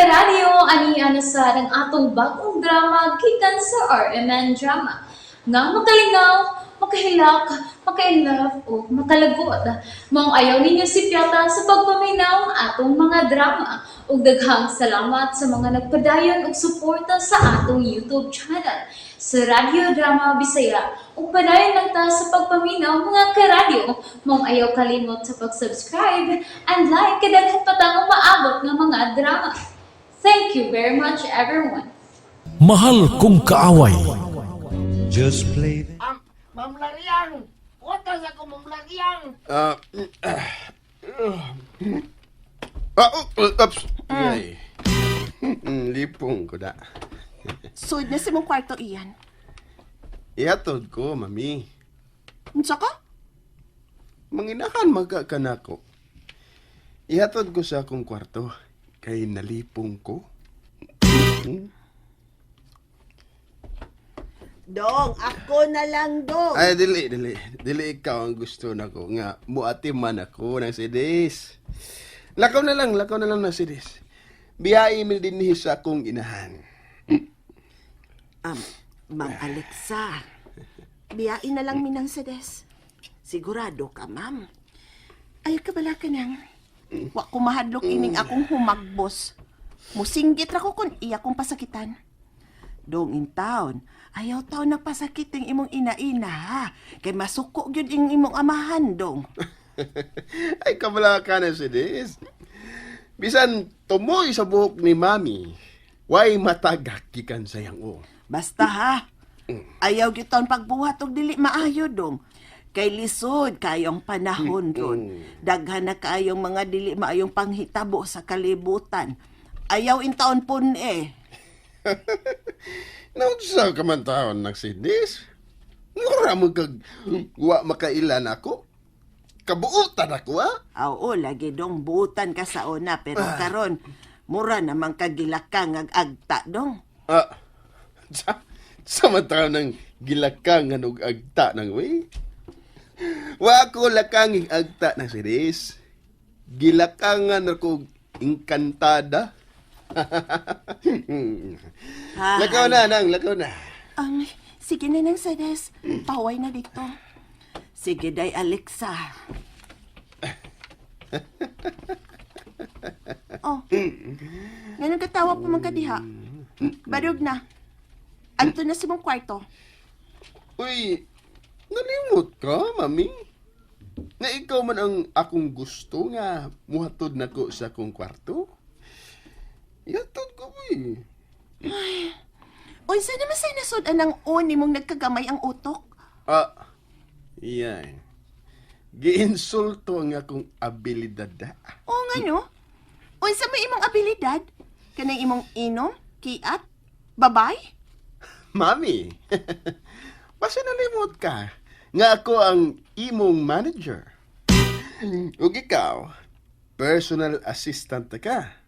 karadyo, aniya na sa ng atong bagong drama gikan sa RMN Drama. Nga makalingaw, makahilak, maka-inlove, o makalagod. Maong ayaw ninyo si Piata sa pagpaminaw ang atong mga drama. Ug daghang salamat sa mga nagpadayon ug suporta sa atong YouTube channel sa Radyo Drama Bisaya. Ug padayon lang ta sa pagpaminaw mga karadyo. Maong ayaw kalimot sa pag-subscribe and like kadaghan pa tang maabot nga mga drama. Thank you very much everyone. Mahal kong kaaway. Just play the... Ma'am Lariang! Wata sa ko, Ma'am Lariang! Ups! Ay. Lipong ko na. Sud na sa mong kwarto iyan. Ihatod ko, mami. Unsa ka? Manginahan magkakana ko. Ihatod ko sa akong kwarto. Kay nalipong ko. Dong, ako na lang, Dong. Ay, dili ikaw ang gusto na ko. Nga, muati man ako ng sidis. Lakaw na lang na sidis. Biyahe mi din sa akong inahan. Ma'am Alexa, biyain na lang minang sedes. Sigurado ka, ma'am. Ayaw ka bala ka nang. Wa ko mahadlok ining akong humagbos. Musinggit ra ko kung iya kong pasakitan. Dong in town, ayaw taon nagpasakit ng imong ina-ina, ha? Kay masuko gyud ing imong amahan, dong. Ay, kabala ka na sidis. Bisan tumoy sa buhok ni mami. Way matagak gikan sayang o. Basta ha, ayaw gyud taon pagbuhat og dili maayo, dong. Kay lisod kayong panahon ron. Daghan na kayong mga dili maayong panghitabo sa kalibutan. Ayaw in taon pun eh. Naunsa ka man taon nagsidis? Ngura mo kag wa makailan ako? Kabuutan ako, ha? Oo, lagi dong buutan ka sa una, pero karon mura namang kagilakang agta, dong. Sa mata ng gilakangan og agta ng way? Wa ako lakanging agta ng sidis. Gilakangan ako engkantada. Lakaw na, nang, lakaw na. Sige na nang Sedes, paway na dito. Sige day, Alexa. Oh, ganun katawa pa man kadiha. Barog na. Anto na si mong kwarto. Uy, nalimot ka, mami? Nga ikaw man ang akong gusto nga muhatod na ko sa akong kwarto? Yatod ko, uy. Uy, saan naman sa'yo nasod anang ni mong nagkagamay ang utok? Yan. Giinsulto ang akong abilidad. Oo nga no? Uy, sa may imong abilidad? Kanang imong inom, kiat, babay? Mami, basta nalimot ka nga ako ang imong manager. Ug ikaw, personal assistant ka.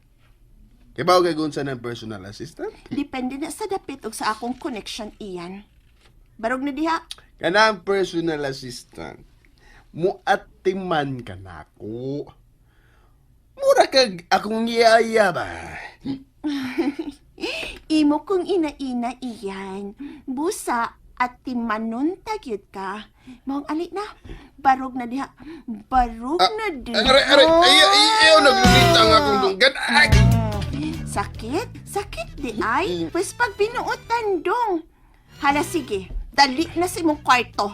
Kibaw gagun sa ng personal assistant? Depende na sa dapit o sa akong connection iyan. Barog na diha. Kanang personal assistant, muatiman ka na ako. Mura kag akong iyaya ba? Imo kong ina-ina iyan. Busa at timanon tagyod ka. Maong alit na. Barog na diha. Barog na diha. Ayaw naglulita ang akong dunggan. Ay! Sakit? Sakit di ay? Pues pag binuotan dong. Hala sige, dali na si mong kwarto.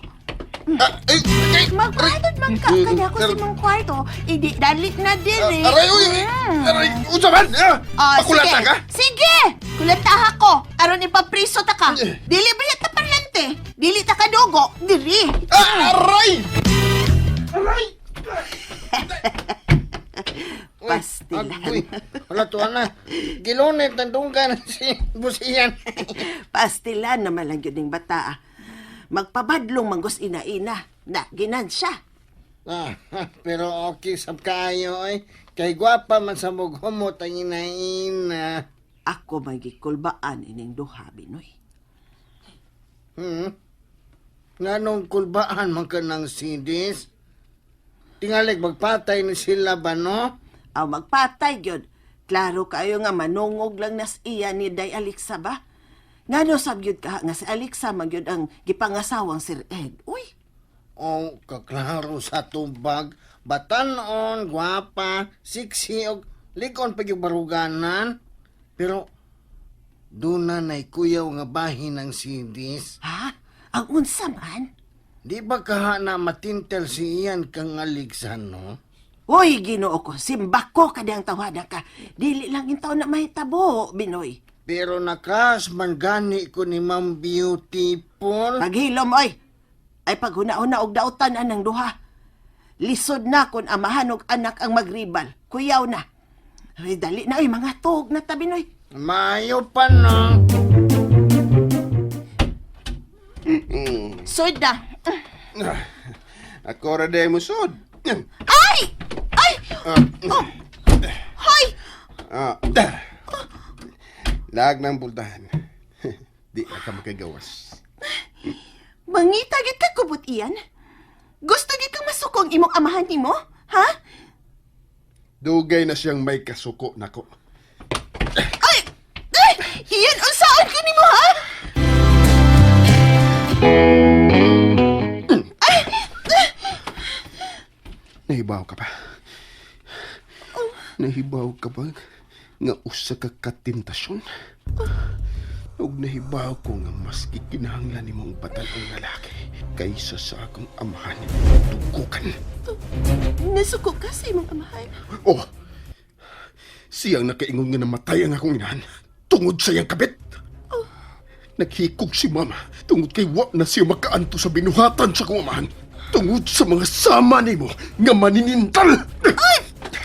Magpatod man ka kanya ko si mong kwarto. Idi, dali na diri. Aray, usaban! Pakulata ka? Sige! Kulataha ko. Aron ipapriso ta ka. Dili ba yata parlante? Dili ta ka dugo. Diri. Aray! Aray! Pastilan. Wala to na. Gilunit ang dunggan si Busiyan. Pastilan naman lang yun yung bata. Magpabadlong manggos ina-ina. Na, ginansya. Pero okay sab kayo eh. Kay gwapa man sa mughumot ang inaina. Ako may gikulbaan ining duha, Binoy. Nganong kulbaan man ka ng sidis? Tingalig magpatay ni sila ba no? Aw magpatay gyud Klaro kayo nga manungog lang nas iya ni Day Alexa ba? Ngano sabyod ka nga si Alexa magyud ang gipangasawang Sir Ed. Uy, O kaklaro sa tubag, batanon, gwapa, siksi, o likon pa yung baruganan. Pero, doon na kuyaw nga bahin ng sidis. ha? Ang unsa man? Di ba kaha na matintel si iyan kang aligsan, no? Uy, Ginoo ko, simbak ko kadang tawada ka. Dili lang yung taon na mahitabo, Binoy. Pero nakas man gani ko ni Ma'am Beautiful. Paghilom, oy! Ay paghuna-una og dautan anang duha. Lisod na kung amahan og anak ang magribal. Kuyaw na. Ay, dali na, oy, mga tug na tabi, Binoy. Mayo pa, no? Sud na. Ako ra day mo sud. Ay! Ay! Oh! Hoy! Lag ng bultahan. Di na ka makagawas. Mangita gid ka kubot iyan? Gusto gid kang masukong imong amahan nimo? Ha? Dugay na siyang may kasuko nako. Ay! Ay! Iyan unsaon ko nimo, ha? Nahibaw ka ba? Nahibaw ka ba nga usa ka katentasyon? Ug nahibaw ko nga mas gikinahanglan nimong batan ang lalaki kaysa sa akong amahan tugukan. Nasuko ka sa imong amahan. Oh! Siyang nakaingon nga namatay ang akong inahan tungod sa iyang kabit. Naghikog si mama tungod kay wa na siya makaanto sa binuhatan sa akong amahan. Tungod sa mga sama nimo nga maninintal. Ay!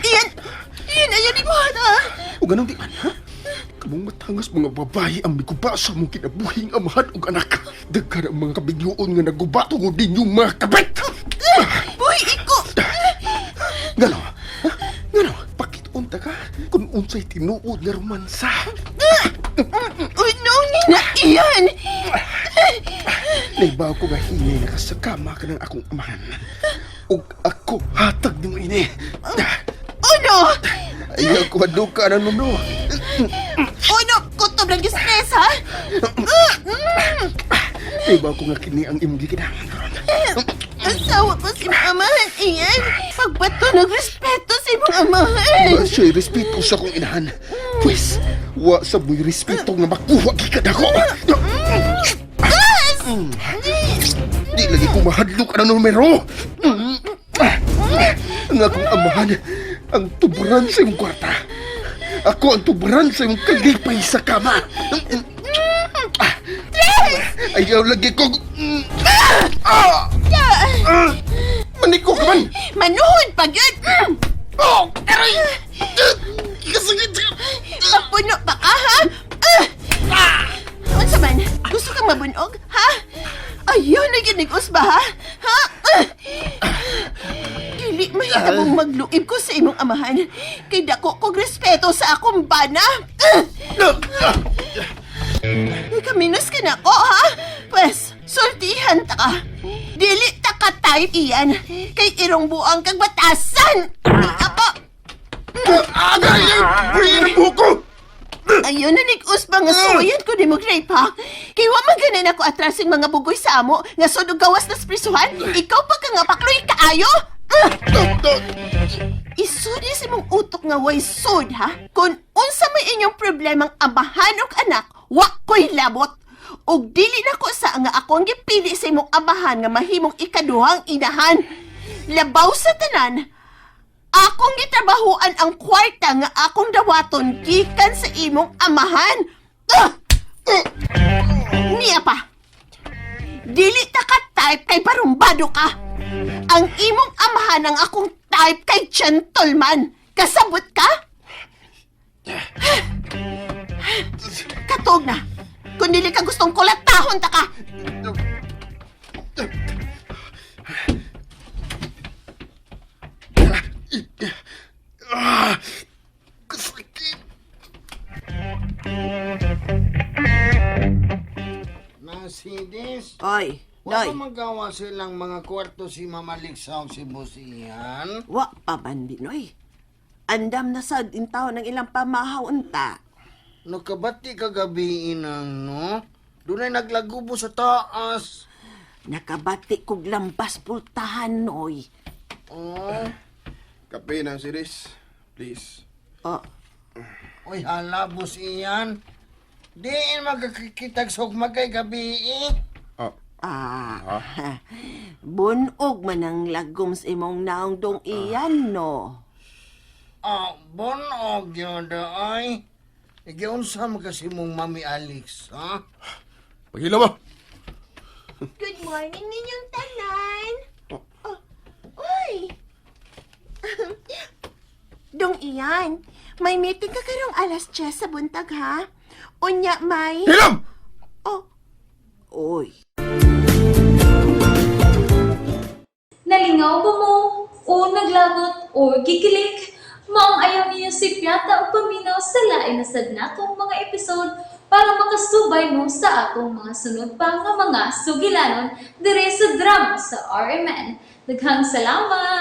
Iyan! Iyan, ayaw ni mo, ha? O ganun di man, ha? Kamong matangas mga babae ang miguba sa mong kinabuhing amahan o anak. Daghan ang mga kabigyoon nga naguba tungod ninyong mga kabit. Uy, iko! Gano? Ha? Gano? Pakitunta ka kung unsay tinuod nga romansa. Uy, nung na iyan! Naibaw ko nga hinay na kasagama ka ng akong amahan. Ug ako hatag ni mo ini. Uno! Ayaw ko maduka ng nuno. Uno! Kutob lang yung stress, ha? Naibaw ko nga kini ang imong gikinahanglan karon. Asawa ko si amahan, iyan! Pagbato ng respeto sa imong amahan! Ba siya'y respeto sa akong inahan. Pwes, wa sa mo'y respeto nga makuha gikad ako. Di lagi ko mahadlok ang numero. Ang akong amahan, ang tuburan sa iyong kwarta. Ako ang tuburan sa iyong kalipay sa kama. Ayaw lagi ko... Maniko ka man! Manuhod pa yun! Oh! Aray! Kasagit ka! Papuno pa ka, ha? Unsa man? Gusto kang mabunog, ha? Ayaw na ginigos ba, ha? Ha? Dili may itabong magluib ko sa imong amahan. Kay dako kog respeto sa akong bana. Kaminos ka na ko, ha? Pues, sultihan ta ka. Dili ta ka type iyan. Kay irong buang kag batasan. Ako, Agay! Buhin ang buko! ayaw na nig-us ba nga suwayan ko ni mag-rape, ha? Kay wa maganan ako atrasing mga bugoy sa amo nga sudog gawas na sprisuhan. Ikaw pa ka nga pakloy kaayo? Isudi si mong utok nga way sud, ha? Kung unsa may inyong problemang amahan og anak, wa ko'y labot. Og dili na ko sa nga ako ang gipili sa imong amahan nga mahimong ikaduhang inahan. Labaw sa tanan, akong gitrabahuan ang kwarta nga akong dawaton gikan sa imong amahan. Niya pa. Dili ta ka type kay barumbado ka. Ang imong amahan ang akong type kay gentleman. Kasabot ka? Katog na. Kung dili ka gustong kulatahon ta ka. Kasakit! Na sidis, Oy, wala magawa silang mga kwarto si Mama Ligsaw si Boss Ian. Wa pa man, Binoy. Andam na sad intaw ng ilang pamahaw unta. Nakabati kagabi inang, no? Dunay naglagubo sa taas. Nakabati kog lambas pultahan, noy. Oh, Kape ng series, please. Oh, oy halabos iyan. Diin magkakitag sugmagay gabi eh. Oh, bunog man ang lagom sa imong naong dong iyan, no? Bonog yun ay. Igiunsa mo kasi mong Mami Alex, ha? paghilo mo. Good morning ninyong tanan. Oh, uy! Dong iyan, may meeting ka karong alas 10 sa buntag, ha? Unya, may... Hilam! Oh, uy. Nalingaw ba mo? O naglagot? O gikilik? Maong ayaw niyo si Piata o paminaw sa lain na sad natong mga episode para makasubay mo sa atong mga sunod pa nga mga sugilanon dire sa drama sa RMN. Daghang salamat!